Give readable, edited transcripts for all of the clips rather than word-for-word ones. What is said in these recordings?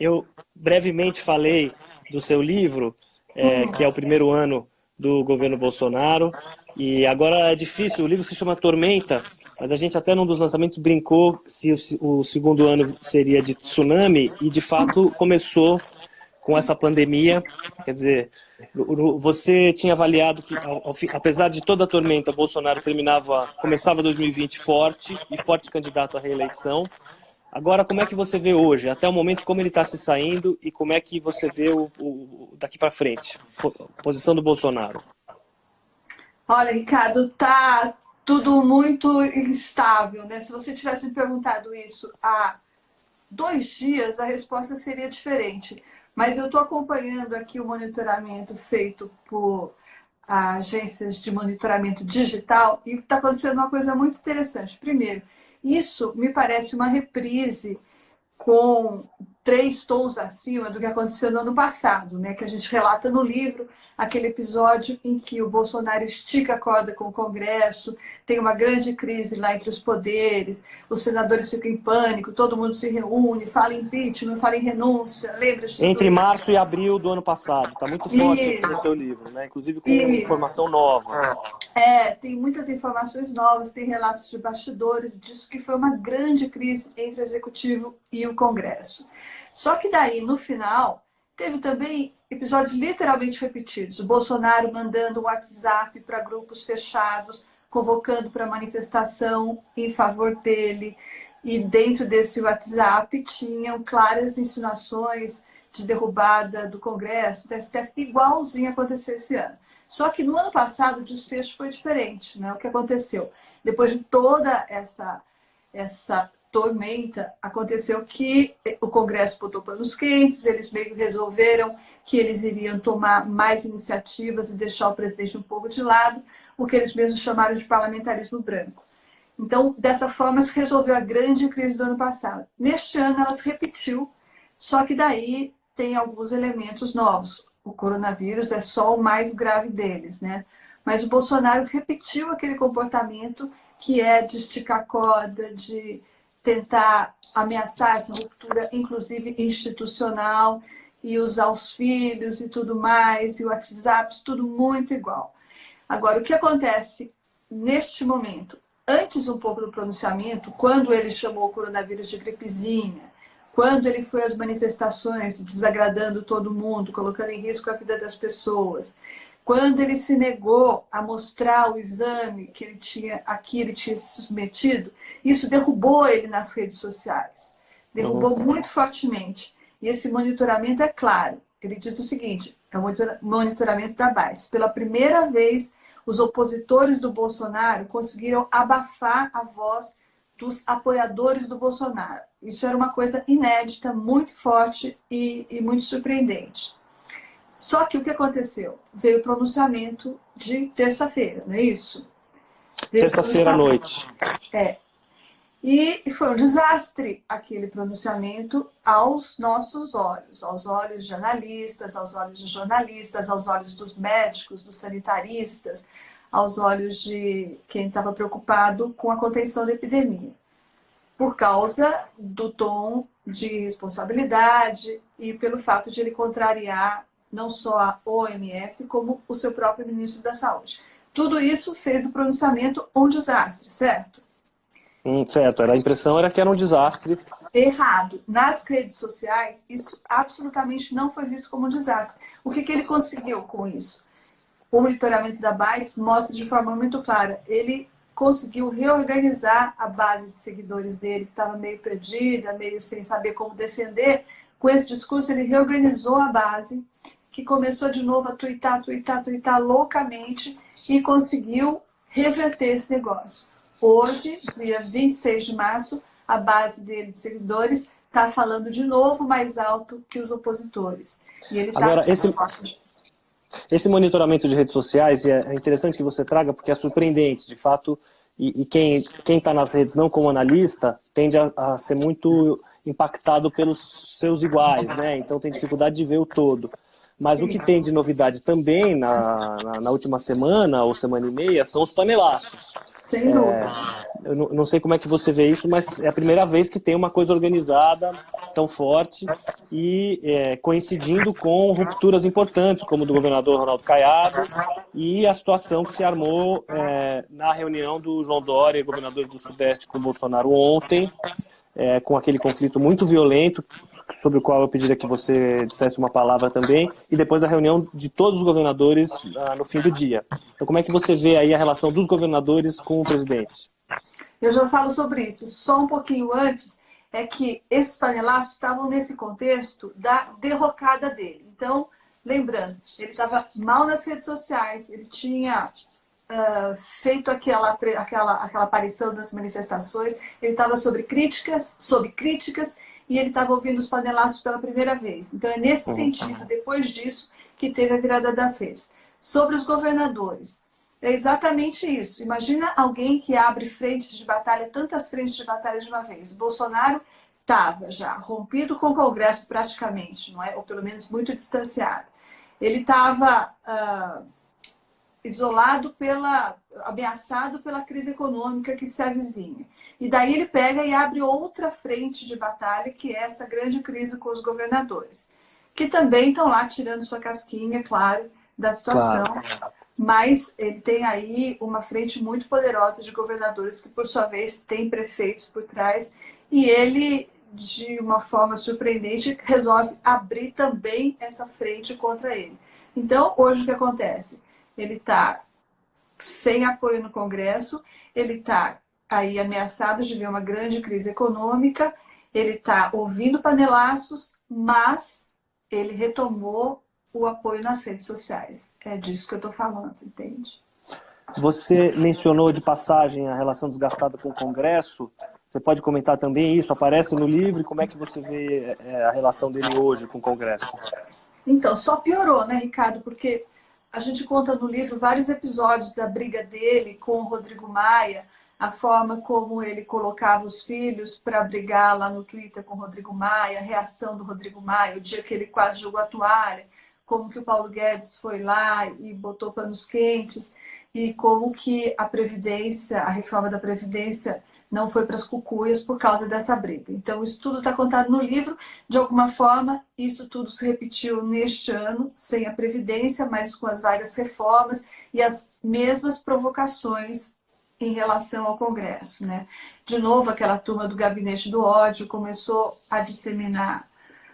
Eu brevemente falei do seu livro, que é o primeiro ano do governo Bolsonaro, e agora é difícil, o livro se chama Tormenta, mas a gente até num dos lançamentos brincou se o segundo ano seria de tsunami, e de fato começou com essa pandemia. Quer dizer, você tinha avaliado que, apesar de toda a tormenta, Bolsonaro começava 2020 forte, e forte candidato à reeleição. Agora, como é que você vê hoje, até o momento, como ele está se saindo e como é que você vê daqui para frente, a posição do Bolsonaro? Olha, Ricardo, tá tudo muito instável, né? Se você tivesse me perguntado isso há 2 dias, a resposta seria diferente. Mas eu estou acompanhando aqui o monitoramento feito por agências de monitoramento digital e está acontecendo uma coisa muito interessante. Primeiro, isso me parece uma reprise com 3 tons acima do que aconteceu no ano passado, né? Que a gente relata no livro, aquele episódio em que o Bolsonaro estica a corda com o Congresso, tem uma grande crise lá entre os poderes, os senadores ficam em pânico, todo mundo se reúne, fala em impeachment, fala em renúncia, lembra de tudo Entre isso? março e abril do ano passado, está muito forte aqui no seu livro, né? Inclusive com Isso. informação nova. Tem muitas informações novas, tem relatos de bastidores disso que foi uma grande crise entre o Executivo e o Congresso. Só que daí, no final, teve também episódios literalmente repetidos. O Bolsonaro mandando um WhatsApp para grupos fechados, convocando para manifestação em favor dele. E dentro desse WhatsApp tinham claras insinuações de derrubada do Congresso, do STF, igualzinho aconteceu esse ano. Só que no ano passado o desfecho foi diferente, né? O que aconteceu? Depois de toda essa tormenta, aconteceu que o Congresso botou panos quentes, eles meio que resolveram que eles iriam tomar mais iniciativas e deixar o presidente um pouco de lado, o que eles mesmos chamaram de parlamentarismo branco. Então, dessa forma, se resolveu a grande crise do ano passado. Neste ano, ela se repetiu, só que daí tem alguns elementos novos. O coronavírus é só o mais grave deles, né? Mas o Bolsonaro repetiu aquele comportamento que é de esticar a corda, de tentar ameaçar essa ruptura, inclusive institucional, e usar os filhos e tudo mais, e o WhatsApp, tudo muito igual. Agora, o que acontece neste momento? Antes um pouco do pronunciamento, quando ele chamou o coronavírus de gripezinha, quando ele foi às manifestações desagradando todo mundo, colocando em risco a vida das pessoas, quando ele se negou a mostrar o exame que ele tinha se submetido, isso derrubou ele nas redes sociais. Derrubou muito fortemente. E esse monitoramento é claro. Ele diz o seguinte, é o monitoramento da BAIS. Pela primeira vez, os opositores do Bolsonaro conseguiram abafar a voz dos apoiadores do Bolsonaro. Isso era uma coisa inédita, muito forte e muito surpreendente. Só que o que aconteceu? Veio o pronunciamento de terça-feira, não é isso? Terça-feira à noite. E foi um desastre aquele pronunciamento aos nossos olhos, aos olhos de analistas, aos olhos de jornalistas, aos olhos dos médicos, dos sanitaristas, aos olhos de quem estava preocupado com a contenção da epidemia, por causa do tom de responsabilidade e pelo fato de ele contrariar não só a OMS, como o seu próprio ministro da Saúde. Tudo isso fez do pronunciamento um desastre, certo? Certo, a impressão era que era um desastre. Errado. Nas redes sociais, isso absolutamente não foi visto como um desastre. O que ele conseguiu com isso? O monitoramento da Bytes mostra de forma muito clara. Ele conseguiu reorganizar a base de seguidores dele, que estava meio perdida, meio sem saber como defender. Com esse discurso, ele reorganizou a base, que começou de novo a tuitar loucamente e conseguiu reverter esse negócio. Hoje, dia 26 de março, a base dele de seguidores está falando de novo mais alto que os opositores. E ele Agora, esse monitoramento de redes sociais é interessante que você traga, porque é surpreendente, de fato, e quem está nas redes não como analista tende a ser muito impactado pelos seus iguais, né? Então tem dificuldade de ver o todo. Mas o que tem de novidade também na última semana ou semana e meia são os panelaços. Sem dúvida. Eu não sei como é que você vê isso, mas é a primeira vez que tem uma coisa organizada tão forte e coincidindo com rupturas importantes, como do governador Ronaldo Caiado e a situação que se armou na reunião do João Dória, governadores do Sudeste, com o Bolsonaro ontem, com aquele conflito muito violento, sobre o qual eu pediria que você dissesse uma palavra também, e depois a reunião de todos os governadores no fim do dia. Então, como é que você vê aí a relação dos governadores com o presidente? Eu já falo sobre isso. Só um pouquinho antes, é que esses panelaços estavam nesse contexto da derrocada dele. Então, lembrando, ele estava mal nas redes sociais, ele tinha feito aquela aparição das manifestações, ele estava sob críticas, e ele estava ouvindo os panelaços pela primeira vez. Então, é nesse sentido, depois disso, que teve a virada das redes. Sobre os governadores, é exatamente isso. Imagina alguém que abre frentes de batalha, tantas frentes de batalha de uma vez. O Bolsonaro estava já rompido com o Congresso praticamente, não é? Ou pelo menos muito distanciado. Ele estava isolado, ameaçado pela crise econômica que se avizinha. E daí ele pega e abre outra frente de batalha, que é essa grande crise com os governadores, que também estão lá tirando sua casquinha, claro, da situação. Claro. Mas ele tem aí uma frente muito poderosa de governadores que, por sua vez, tem prefeitos por trás. E ele, de uma forma surpreendente, resolve abrir também essa frente contra ele. Então, hoje o que acontece? Ele está sem apoio no Congresso, ele está aí ameaçado de ver uma grande crise econômica, ele está ouvindo panelaços, mas ele retomou o apoio nas redes sociais. É disso que eu estou falando, entende? Você mencionou de passagem a relação desgastada com o Congresso. Você pode comentar também isso? Aparece no livro? Como é que você vê a relação dele hoje com o Congresso? Então, só piorou, né, Ricardo? Porque a gente conta no livro vários episódios da briga dele com o Rodrigo Maia, a forma como ele colocava os filhos para brigar lá no Twitter com o Rodrigo Maia, a reação do Rodrigo Maia, o dia que ele quase jogou a toalha, como que o Paulo Guedes foi lá e botou panos quentes, e como que a Previdência, a reforma da Previdência não foi para as cucuias por causa dessa briga. Então, isso tudo está contado no livro. De alguma forma, isso tudo se repetiu neste ano, sem a Previdência, mas com as várias reformas e as mesmas provocações em relação ao Congresso, né? De novo, aquela turma do Gabinete do Ódio começou a disseminar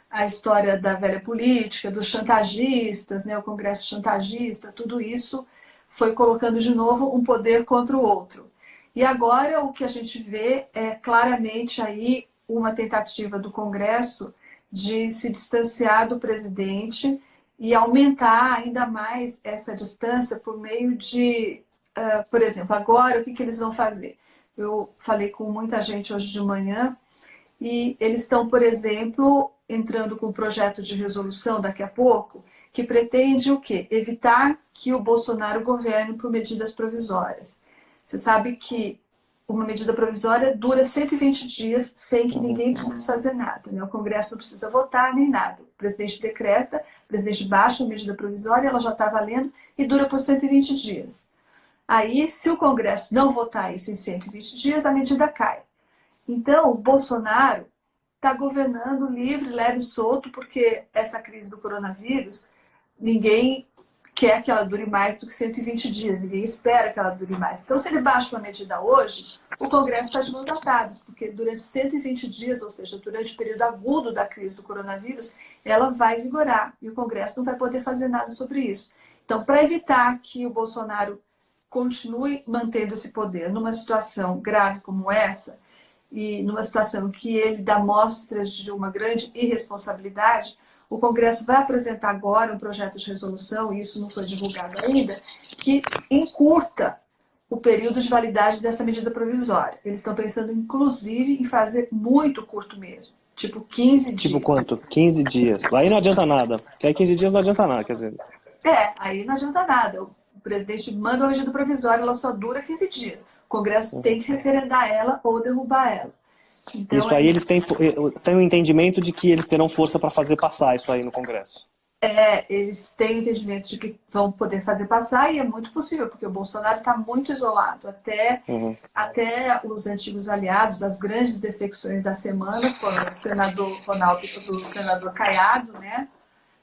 a história da velha política, dos chantagistas, né? O Congresso chantagista, tudo isso foi colocando de novo um poder contra o outro. E agora o que a gente vê é claramente aí uma tentativa do Congresso de se distanciar do presidente e aumentar ainda mais essa distância por meio de, por exemplo, agora o que eles vão fazer? Eu falei com muita gente hoje de manhã e eles estão, por exemplo, entrando com um projeto de resolução daqui a pouco que pretende o quê? Evitar que o Bolsonaro governe por medidas provisórias. Você sabe que uma medida provisória dura 120 dias sem que ninguém precise fazer nada, né? O Congresso não precisa votar nem nada. O presidente decreta, o presidente baixa a medida provisória, ela já está valendo e dura por 120 dias. Aí, se o Congresso não votar isso em 120 dias, a medida cai. Então, o Bolsonaro está governando livre, leve e solto, porque essa crise do coronavírus, ninguém quer que ela dure mais do que 120 dias, ninguém espera que ela dure mais. Então, se ele baixa uma medida hoje, o Congresso está de mãos atadas, porque durante 120 dias, ou seja, durante o período agudo da crise do coronavírus, ela vai vigorar e o Congresso não vai poder fazer nada sobre isso. Então, para evitar que o Bolsonaro continue mantendo esse poder numa situação grave como essa, e numa situação que ele dá mostras de uma grande irresponsabilidade, o Congresso vai apresentar agora um projeto de resolução, e isso não foi divulgado ainda, que encurta o período de validade dessa medida provisória. Eles estão pensando, inclusive, em fazer muito curto mesmo, tipo 15 dias. Tipo quanto? 15 dias. Aí não adianta nada. Porque aí 15 dias não adianta nada, quer dizer. Aí não adianta nada. O presidente manda uma medida provisória, ela só dura 15 dias. O Congresso tem que referendar ela ou derrubar ela. Então, isso aí eles têm o entendimento de que eles terão força para fazer passar isso aí no Congresso. Eles têm entendimento de que vão poder fazer passar, e é muito possível, porque o Bolsonaro está muito isolado. Até os antigos aliados, as grandes defecções da semana foram o senador Ronaldo, do senador Caiado, né?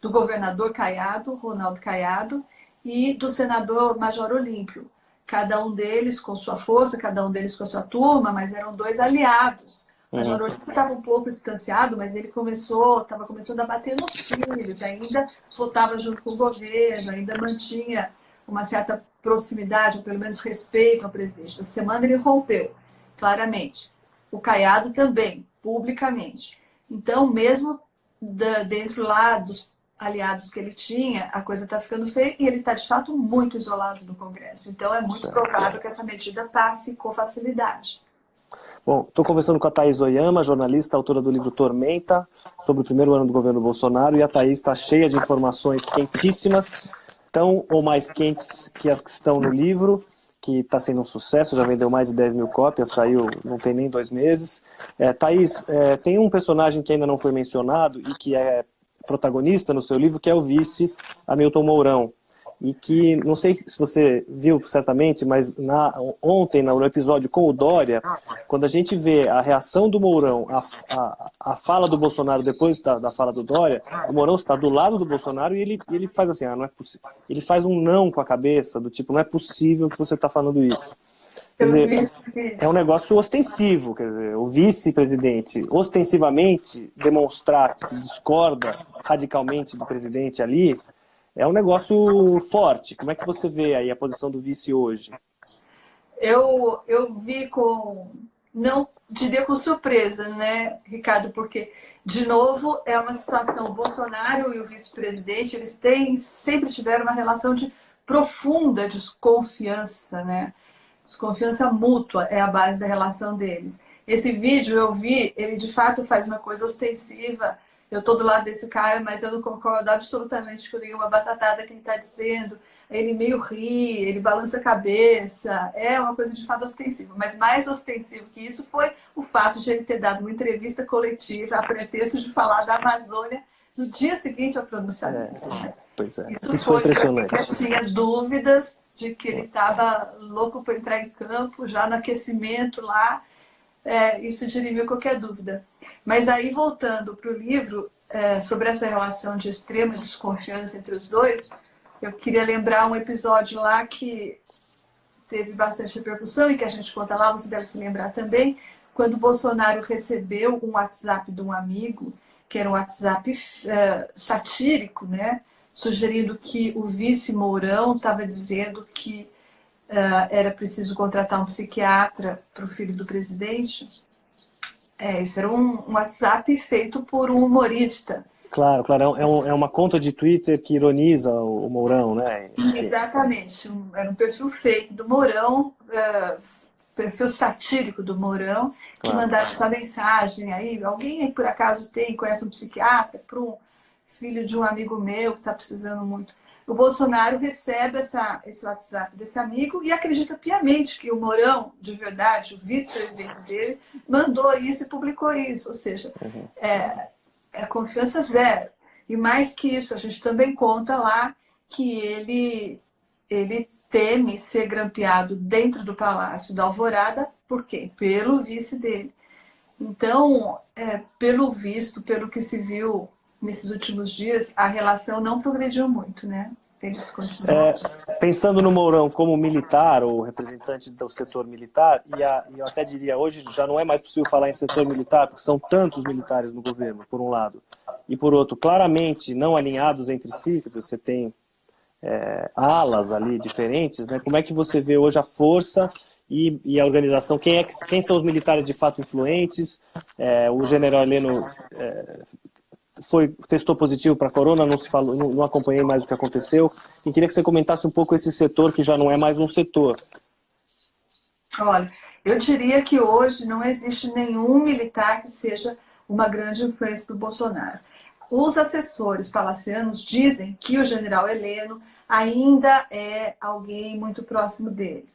Do governador Caiado, Ronaldo Caiado, e do senador Major Olímpio. Cada um deles com sua força, cada um deles com a sua turma, mas eram dois aliados. O Major Olímpio estava um pouco distanciado, mas ele estava começando a bater nos filhos, ainda votava junto com o governo, ainda mantinha uma certa proximidade, ou pelo menos respeito ao presidente. Essa semana ele rompeu, claramente. O Caiado também, publicamente. Então, mesmo dentro lá dos aliados que ele tinha, a coisa está ficando feia e ele está, de fato, muito isolado no Congresso. Então, é muito provável que essa medida passe com facilidade. Bom, estou conversando com a Thaís Oyama, jornalista, autora do livro Tormenta, sobre o primeiro ano do governo Bolsonaro, e a Thaís está cheia de informações quentíssimas, tão ou mais quentes que as que estão no livro, que está sendo um sucesso, já vendeu mais de 10 mil cópias, saiu não tem nem 2 meses. Thaís, tem um personagem que ainda não foi mencionado e que é protagonista no seu livro, que é o vice Hamilton Mourão. E que, não sei se você viu certamente, mas ontem, no episódio com o Dória, quando a gente vê a reação do Mourão, a fala do Bolsonaro depois da fala do Dória, o Mourão está do lado do Bolsonaro e ele faz assim, não é possível. Ele faz um não com a cabeça, do tipo, não é possível que você está falando isso. Quer dizer, é um negócio ostensivo, quer dizer, o vice-presidente ostensivamente demonstrar que discorda radicalmente do presidente ali, é um negócio forte. Como é que você vê aí a posição do vice hoje? Eu vi não diria com surpresa, né, Ricardo? Porque, de novo, é uma situação, o Bolsonaro e o vice-presidente, eles sempre tiveram uma relação de profunda desconfiança, né? Desconfiança mútua é a base da relação deles. Esse vídeo eu vi, ele de fato faz uma coisa ostensiva. Eu estou do lado desse cara, mas eu não concordo absolutamente com nenhuma batatada que ele está dizendo. Ele meio ri, ele balança a cabeça. É uma coisa de fato ostensiva. Mas mais ostensivo que isso foi o fato de ele ter dado uma entrevista coletiva a pretexto de falar da Amazônia no dia seguinte ao pronunciamento. Pois é. Isso foi foi impressionante. Porque eu tinha dúvidas de que ele estava louco para entrar em campo, já no aquecimento lá. Isso dirimiu qualquer dúvida. Mas aí, voltando para o livro, sobre essa relação de extrema desconfiança entre os dois, eu queria lembrar um episódio lá que teve bastante repercussão e que a gente conta lá, você deve se lembrar também, quando o Bolsonaro recebeu um WhatsApp de um amigo, que era um WhatsApp satírico, né? Sugerindo que o vice Mourão estava dizendo que era preciso contratar um psiquiatra para o filho do presidente. Isso era um WhatsApp feito por um humorista. Claro, é uma conta de Twitter que ironiza o Mourão, né? Exatamente, era um perfil fake do Mourão, perfil satírico do Mourão, que mandaram essa mensagem aí. Alguém aí por acaso conhece um psiquiatra para um filho de um amigo meu que está precisando muito. O Bolsonaro recebe esse WhatsApp desse amigo e acredita piamente que o Mourão, de verdade, o vice-presidente dele, mandou isso e publicou isso. Ou seja, é confiança zero. E mais que isso, a gente também conta lá que ele teme ser grampeado dentro do Palácio da Alvorada. Por quê? Pelo vice dele. Então, pelo visto, pelo que se viu nesses últimos dias, a relação não progrediu muito, né? Eles continuam. Pensando no Mourão como militar ou representante do setor militar, e eu até diria hoje já não é mais possível falar em setor militar, porque são tantos militares no governo, por um lado, e por outro, claramente não alinhados entre si, quer dizer, você tem alas ali diferentes, né? Como é que você vê hoje a força e a organização? Quem são os militares de fato influentes? O general Heleno testou positivo para a corona, não acompanhei mais o que aconteceu, e queria que você comentasse um pouco esse setor que já não é mais um setor. Olha, eu diria que hoje não existe nenhum militar que seja uma grande influência do Bolsonaro. Os assessores palacianos dizem que o general Heleno ainda é alguém muito próximo dele.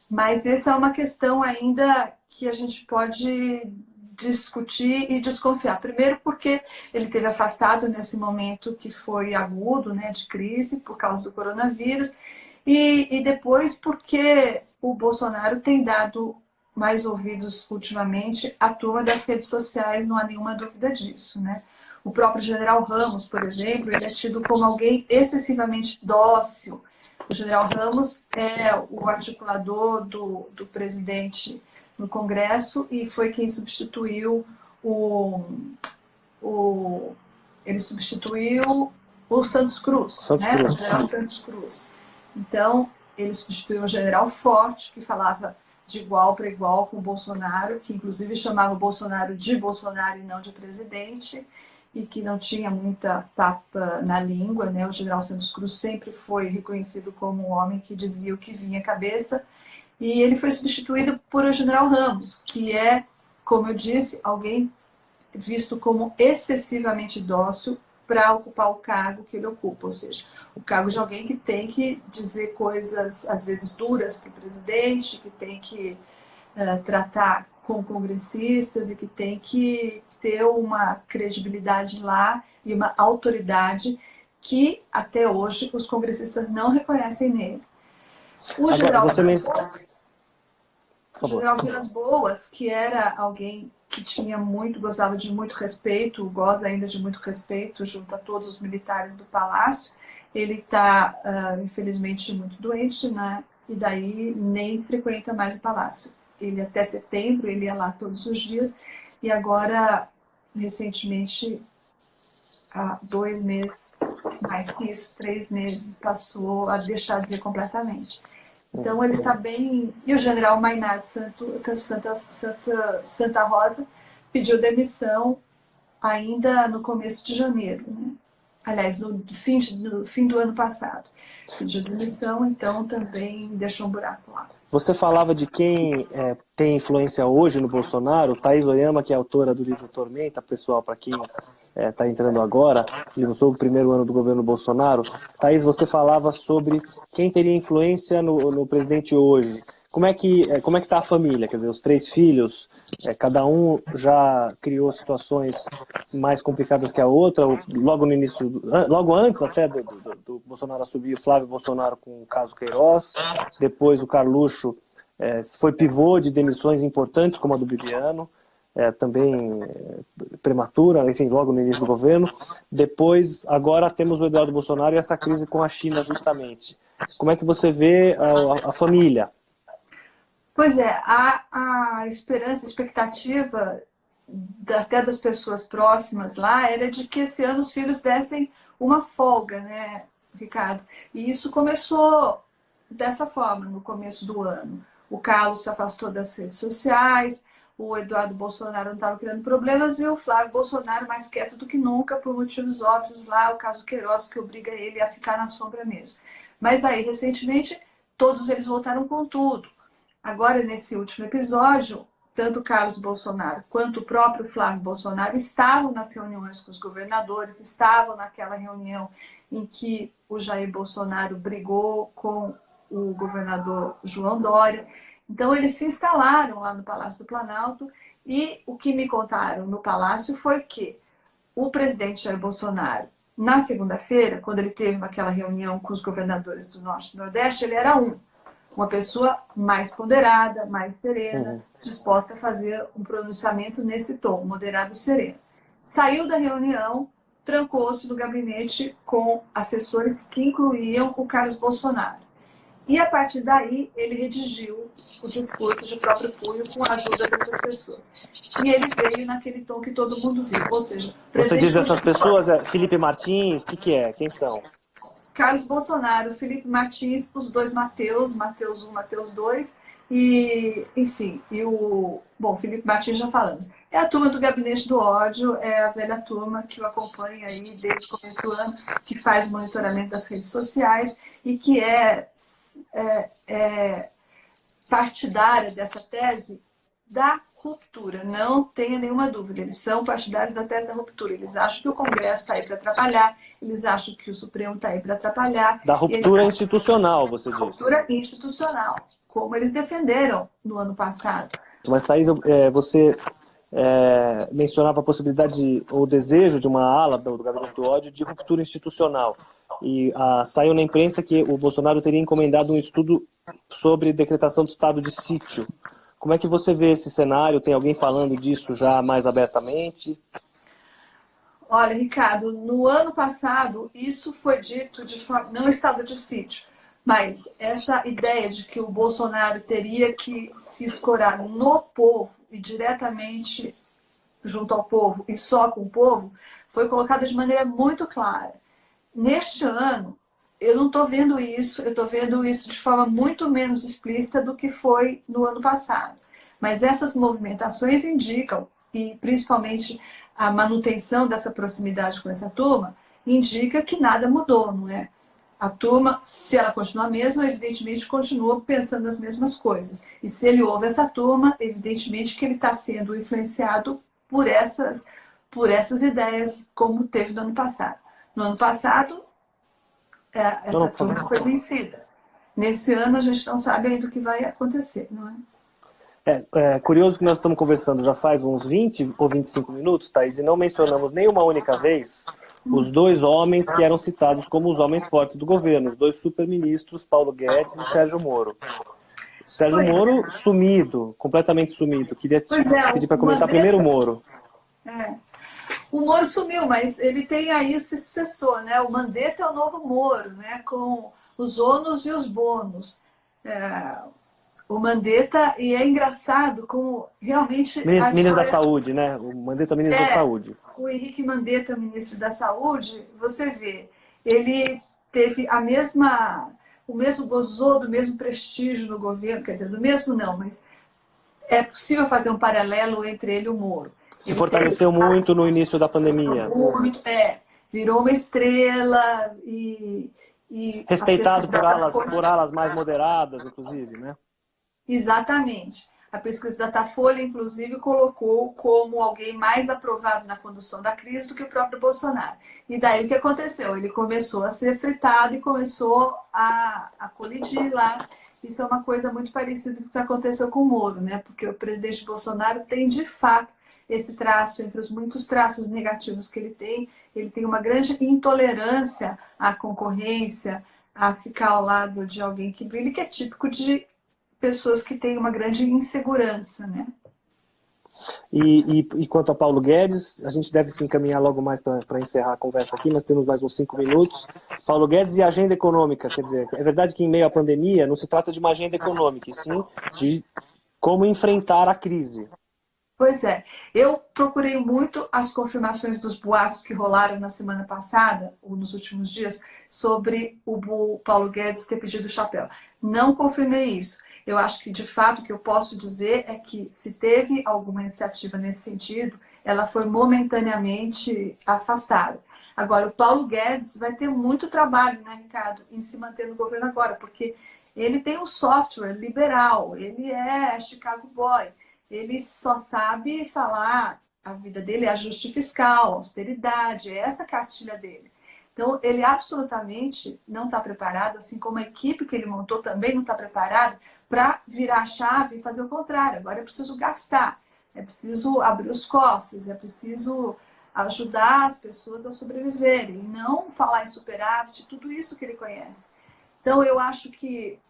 Mas essa é uma questão ainda que a gente pode discutir e desconfiar. Primeiro porque ele teve afastado nesse momento que foi agudo, né, de crise por causa do coronavírus, e depois porque o Bolsonaro tem dado mais ouvidos ultimamente à turma das redes sociais, não há nenhuma dúvida disso, né? O próprio General Ramos, por exemplo, ele é tido como alguém excessivamente dócil. O General Ramos é o articulador do presidente no Congresso e foi quem substituiu ele substituiu o Santos Cruz, né? O general Santos Cruz. Então, ele substituiu o general Forte, que falava de igual para igual com o Bolsonaro, que inclusive chamava o Bolsonaro de Bolsonaro e não de presidente, e que não tinha muita papa na língua, né? O general Santos Cruz sempre foi reconhecido como um homem que dizia o que vinha à cabeça, e ele foi substituído por o general Ramos, que é, como eu disse, alguém visto como excessivamente dócil para ocupar o cargo que ele ocupa, ou seja, o cargo de alguém que tem que dizer coisas, às vezes, duras para o presidente, que tem que tratar com congressistas e que tem que ter uma credibilidade lá e uma autoridade que, até hoje, os congressistas não reconhecem nele. O general Vilas Boas, que era alguém que tinha gozava de muito respeito, goza ainda de muito respeito junto a todos os militares do Palácio, ele está, infelizmente, muito doente, né? E daí nem frequenta mais o Palácio. Ele até setembro, ele ia lá todos os dias, e agora, recentemente, há 2 meses, mais que isso, 3 meses, passou a deixar de ver completamente. Então ele está bem... E o general Maynard Santa Rosa pediu demissão ainda no começo de janeiro, né? Aliás, no fim do ano passado. Pediu demissão, então também deixou um buraco lá. Você falava de quem tem influência hoje no Bolsonaro, Thaís Oyama, que é autora do livro Tormenta, pessoal, para quem está entrando agora, livro sobre o primeiro ano do governo Bolsonaro. Thaís, você falava sobre quem teria influência no presidente hoje. Como é que está a família? Quer dizer, os 3 filhos, cada um já criou situações mais complicadas que a outra. Logo no início, logo antes até do Bolsonaro assumir, o Flávio Bolsonaro com o caso Queiroz. Depois o Carluxo foi pivô de demissões importantes, como a do Bibiano, também prematura, enfim, logo no início do governo. Depois, agora temos o Eduardo Bolsonaro e essa crise com a China, justamente. Como é que você vê a família? Pois é, a esperança, a expectativa até das pessoas próximas lá era de que esse ano os filhos dessem uma folga, né, Ricardo? E isso começou dessa forma, no começo do ano. O Carlos se afastou das redes sociais, o Eduardo Bolsonaro não estava criando problemas e o Flávio Bolsonaro mais quieto do que nunca, por motivos óbvios, lá o caso Queiroz, que obriga ele a ficar na sombra mesmo. Mas aí, recentemente, todos eles voltaram com tudo. Agora, nesse último episódio, tanto Carlos Bolsonaro quanto o próprio Flávio Bolsonaro estavam nas reuniões com os governadores, estavam naquela reunião em que o Jair Bolsonaro brigou com o governador João Dória. Então, eles se instalaram lá no Palácio do Planalto e o que me contaram no Palácio foi que o presidente Jair Bolsonaro, na segunda-feira, quando ele teve aquela reunião com os governadores do Norte e do Nordeste, ele era uma pessoa mais ponderada, mais serena, disposta a fazer um pronunciamento nesse tom, moderado e sereno. Saiu da reunião, trancou-se no gabinete com assessores que incluíam o Carlos Bolsonaro. E a partir daí, ele redigiu o discurso de próprio punho com a ajuda de outras pessoas. E ele veio naquele tom que todo mundo viu. Ou seja, você diz essas pessoas, Felipe Martins, o que é? Quem são? Carlos Bolsonaro, Felipe Martins, os 2 Mateus, Mateus 1, Mateus 2, e, enfim, Felipe Martins já falamos. É a turma do Gabinete do Ódio, é a velha turma que o acompanha aí desde o começo do ano, que faz monitoramento das redes sociais e que é partidária dessa tese da ruptura. Não tenha nenhuma dúvida, eles são partidários da tese da ruptura. Eles acham que o Congresso está aí para atrapalhar, eles acham que o Supremo está aí para atrapalhar. Da ruptura institucional, você diz. Ruptura institucional, como eles defenderam no ano passado. Mas, Thaís, você mencionava a possibilidade ou o desejo de uma ala do Gabinete do Ódio de ruptura institucional. E saiu na imprensa que o Bolsonaro teria encomendado um estudo sobre decretação do estado de sítio. Como é que você vê esse cenário? Tem alguém falando disso já mais abertamente? Olha, Ricardo, no ano passado, isso foi dito de forma, não estado de sítio, mas essa ideia de que o Bolsonaro teria que se escorar no povo e diretamente junto ao povo e só com o povo, foi colocada de maneira muito clara. Neste ano, eu não estou vendo isso, eu estou vendo isso de forma muito menos explícita do que foi no ano passado. Mas essas movimentações indicam, e principalmente a manutenção dessa proximidade com essa turma, indica que nada mudou, não é? A turma, se ela continua a mesma, evidentemente continua pensando nas mesmas coisas. E se ele ouve essa turma, evidentemente que ele está sendo influenciado por essas ideias, como teve no ano passado. No ano passado, essa turma foi vencida. Nesse ano, a gente não sabe ainda o que vai acontecer, não é? É curioso que nós estamos conversando já faz uns 20 ou 25 minutos, Thaís, e não mencionamos nenhuma única vez os dois homens que eram citados como os homens fortes do governo, os dois superministros, Paulo Guedes e Sérgio Moro. Sérgio Moro sumido, completamente sumido. Queria te pedir para comentar primeiro o Moro. O Moro sumiu, mas ele tem aí o seu sucessor, né? O Mandetta é o novo Moro, né? Com os ônus e os bônus. O Mandetta, e é engraçado como realmente... Ministro da Saúde, né? O Mandetta, ministro da Saúde. O Henrique Mandetta, ministro da Saúde, você vê, ele teve o mesmo gozou do mesmo prestígio no governo, quer dizer, do mesmo não, mas é possível fazer um paralelo entre ele e o Moro. Se fortaleceu muito no início da pandemia. Muito, virou uma estrela e respeitado por alas mais moderadas, inclusive, né? Exatamente. A pesquisa da Datafolha, inclusive, colocou como alguém mais aprovado na condução da crise do que o próprio Bolsonaro. E daí o que aconteceu? Ele começou a ser fritado e começou a colidir lá. Isso é uma coisa muito parecida com o que aconteceu com o Moro, né? Porque o presidente Bolsonaro tem, de fato, esse traço, entre os muitos traços negativos que ele tem uma grande intolerância à concorrência, a ficar ao lado de alguém que brilha, que é típico de pessoas que têm uma grande insegurança, né? E quanto a Paulo Guedes, a gente deve se encaminhar logo mais para encerrar a conversa aqui, mas temos mais uns 5 minutos. Paulo Guedes e a agenda econômica, quer dizer, é verdade que em meio à pandemia não se trata de uma agenda econômica, e sim de como enfrentar a crise. Pois é, eu procurei muito as confirmações dos boatos que rolaram na semana passada, ou nos últimos dias, sobre o Paulo Guedes ter pedido o chapéu. Não confirmei isso. Eu acho que, de fato, o que eu posso dizer é que, se teve alguma iniciativa nesse sentido, ela foi momentaneamente afastada. Agora, o Paulo Guedes vai ter muito trabalho, né, Ricardo, em se manter no governo agora, porque ele tem um software liberal, ele é Chicago Boy. Ele só sabe falar, a vida dele é ajuste fiscal, austeridade, é essa cartilha dele. Então, ele absolutamente não está preparado, assim como a equipe que ele montou também não está preparada para virar a chave e fazer o contrário. Agora é preciso gastar, é preciso abrir os cofres, é preciso ajudar as pessoas a sobreviverem, não falar em superávit, tudo isso que ele conhece. Então, eu acho que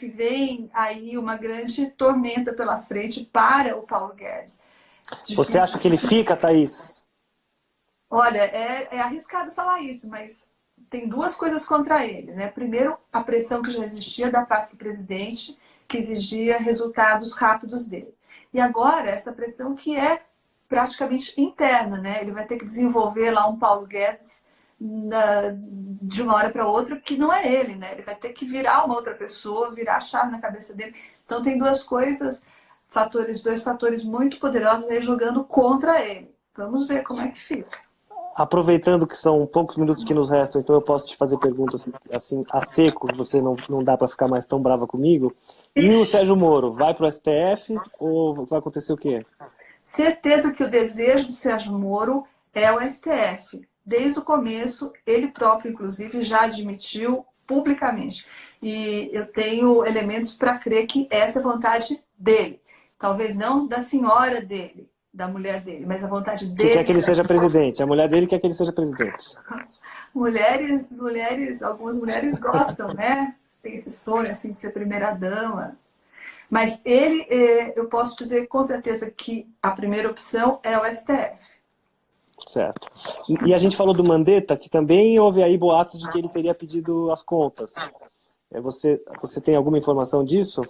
vem aí uma grande tormenta pela frente para o Paulo Guedes. Você acha que ele fica, Thaís? Olha, é arriscado falar isso, mas tem duas coisas contra ele, né? Primeiro, a pressão que já existia da parte do presidente, que exigia resultados rápidos dele. E agora, essa pressão que é praticamente interna, né? Ele vai ter que desenvolver lá um Paulo Guedes de uma hora para outra, que não é ele, né? Ele vai ter que virar uma outra pessoa, virar a chave na cabeça dele. Então tem dois fatores muito poderosos aí jogando contra ele. Vamos ver como é que fica. Aproveitando que são poucos minutos que nos restam, então eu posso te fazer perguntas assim a seco, você não dá para ficar mais tão brava comigo. E o Sérgio Moro, vai para o STF ou vai acontecer o quê? Certeza que o desejo do Sérgio Moro é o STF. Desde o começo, ele próprio, inclusive, já admitiu publicamente. E eu tenho elementos para crer que essa é a vontade dele. Talvez não da senhora dele, da mulher dele, mas a vontade dele. Que quer que ele seja presidente. A mulher dele quer que ele seja presidente. Algumas mulheres gostam, né? Tem esse sonho assim de ser primeira-dama. Mas ele, eu posso dizer com certeza que a primeira opção é o STF. Certo. E a gente falou do Mandetta, que também houve aí boatos de que ele teria pedido as contas. Você tem alguma informação disso?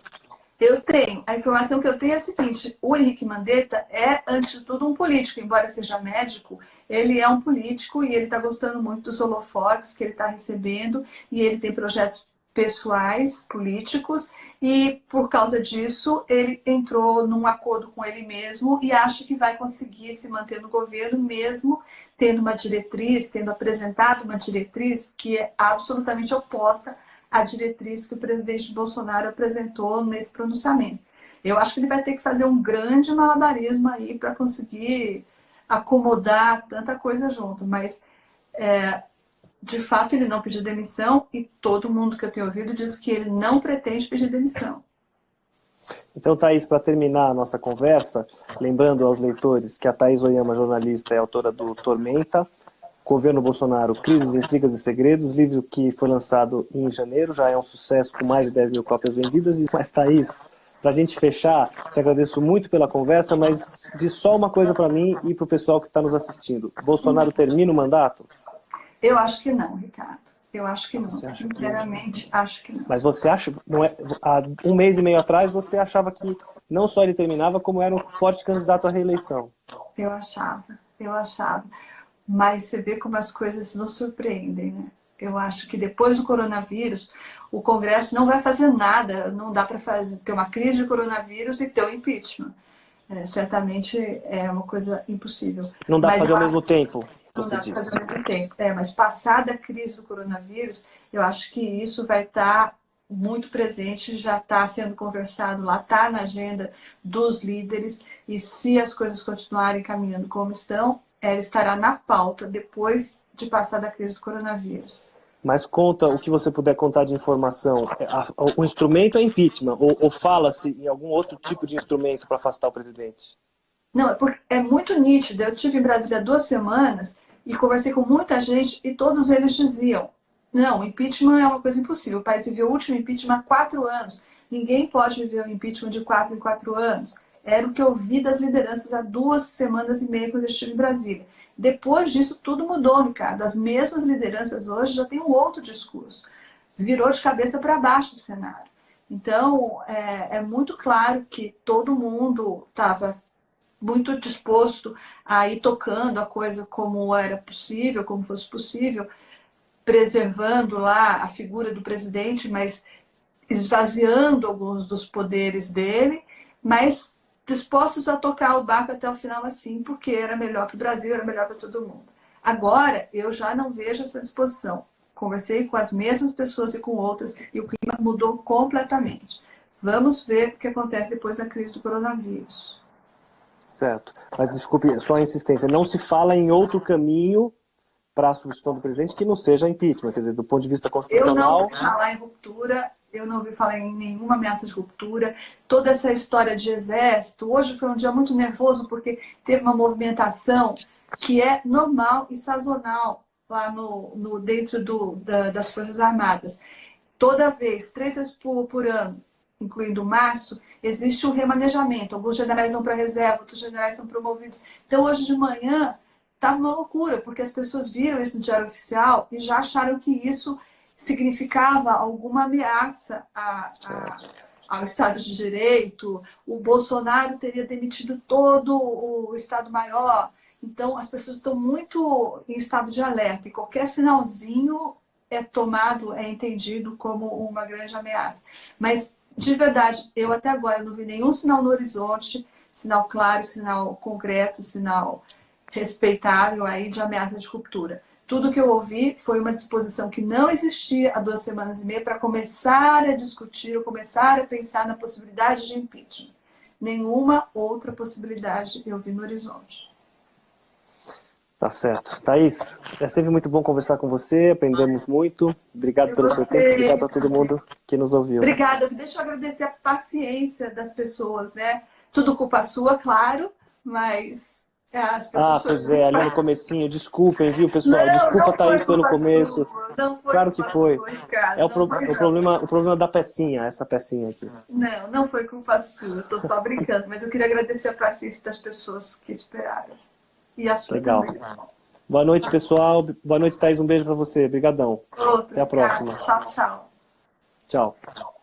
Eu tenho. A informação que eu tenho é a seguinte: o Henrique Mandetta é, antes de tudo, um político. Embora seja médico, ele é um político e ele está gostando muito dos holofotes que ele está recebendo, e ele tem projetos pessoais, políticos, e por causa disso ele entrou num acordo com ele mesmo e acha que vai conseguir se manter no governo, mesmo tendo uma diretriz, tendo apresentado uma diretriz que é absolutamente oposta à diretriz que o presidente Bolsonaro apresentou nesse pronunciamento. Eu acho que ele vai ter que fazer um grande malabarismo aí para conseguir acomodar tanta coisa junto, mas de fato ele não pediu demissão e todo mundo que eu tenho ouvido diz que ele não pretende pedir demissão. Então, Thaís, para terminar a nossa conversa, lembrando aos leitores que a Thaís Oyama, jornalista, é autora do Tormenta, Governo Bolsonaro, Crises, Intrigas e Segredos, livro que foi lançado em janeiro, já é um sucesso com mais de 10 mil cópias vendidas. Mas, Thaís, para a gente fechar, te agradeço muito pela conversa, mas diz só uma coisa para mim e para o pessoal que está nos assistindo. Bolsonaro termina o mandato? Eu acho que não, Ricardo. Eu acho que não. Sinceramente, acho que não. Mas você acha, não é, há um mês e meio atrás, você achava que não só ele terminava, como era um forte candidato à reeleição? Eu achava. Mas você vê como as coisas nos surpreendem, né? Eu acho que depois do coronavírus, o Congresso não vai fazer nada. Não dá para ter uma crise de coronavírus e ter um impeachment. Certamente é uma coisa impossível. Não dá para fazer ao mesmo tempo. Não dá para fazer ao mesmo tempo. Mas passada a crise do coronavírus, eu acho que isso vai estar muito presente, já está sendo conversado lá, está na agenda dos líderes, e se as coisas continuarem caminhando como estão, ela estará na pauta depois de passar da crise do coronavírus. Mas conta o que você puder contar de informação. O instrumento é impeachment, ou fala-se em algum outro tipo de instrumento para afastar o presidente? Não, é muito nítido. Eu estive em Brasília há 2 semanas e conversei com muita gente e todos eles diziam: não, impeachment é uma coisa impossível. O país viveu o último impeachment há 4 anos. Ninguém pode viver um impeachment de 4 em 4 anos. Era o que eu vi das lideranças há 2 semanas e meia quando eu estive em Brasília. Depois disso, tudo mudou, Ricardo. As mesmas lideranças hoje já têm um outro discurso. Virou de cabeça para baixo o cenário. Então, é muito claro que todo mundo estava muito disposto a ir tocando a coisa como era possível, como fosse possível, preservando lá a figura do presidente, mas esvaziando alguns dos poderes dele, mas dispostos a tocar o barco até o final assim, porque era melhor para o Brasil, era melhor para todo mundo. Agora, eu já não vejo essa disposição. Conversei com as mesmas pessoas e com outras, e o clima mudou completamente. Vamos ver o que acontece depois da crise do coronavírus. Certo. Mas desculpe, só a insistência. Não se fala em outro caminho para a substituição do presidente que não seja impeachment. Quer dizer, do ponto de vista constitucional... Eu não ouvi falar em ruptura, eu não ouvi falar em nenhuma ameaça de ruptura. Toda essa história de exército, hoje foi um dia muito nervoso porque teve ano que é normal e sazonal lá dentro das Forças Armadas. Toda vez, 3 vezes por ano, incluindo março, existe um remanejamento. Alguns generais vão para a reserva, outros generais são promovidos. Então, hoje de manhã, estava uma loucura, porque as pessoas viram isso no Diário Oficial e já acharam que isso significava alguma ameaça ao Estado de Direito. O Bolsonaro teria demitido todo o Estado-Maior. Então, as pessoas estão muito em estado de alerta e qualquer sinalzinho é tomado, é entendido como uma grande ameaça. Mas, de verdade, eu até agora não vi nenhum sinal no horizonte, sinal claro, sinal concreto, sinal respeitável aí de ameaça de ruptura. Tudo que eu ouvi foi uma disposição que não existia há 2 semanas e meia para começar a discutir ou começar a pensar na possibilidade de impeachment. Nenhuma outra possibilidade eu vi no horizonte. Tá certo. Thaís, é sempre muito bom conversar com você, aprendemos muito. Obrigado pelo seu tempo, obrigado a todo mundo que nos ouviu. Obrigada. Deixa eu agradecer a paciência das pessoas, né? Tudo culpa sua, claro, mas as pessoas Pois foram é, ali no culpadas. comecinho, desculpem, viu, pessoal? Não, Desculpa, não foi Thaís, pelo culpa começo. sua. Não foi Claro que culpa foi. sua, Ricardo. É Não foi, não. o problema da pecinha, essa pecinha aqui. Não, não foi culpa sua. Estou só brincando. Mas eu queria agradecer a paciência das pessoas que esperaram. E a sua Legal. também. Boa noite, pessoal. Boa noite, Thaís. Um beijo pra você. Obrigadão. Outro, Até a Ricardo. próxima. Tchau, tchau. Tchau.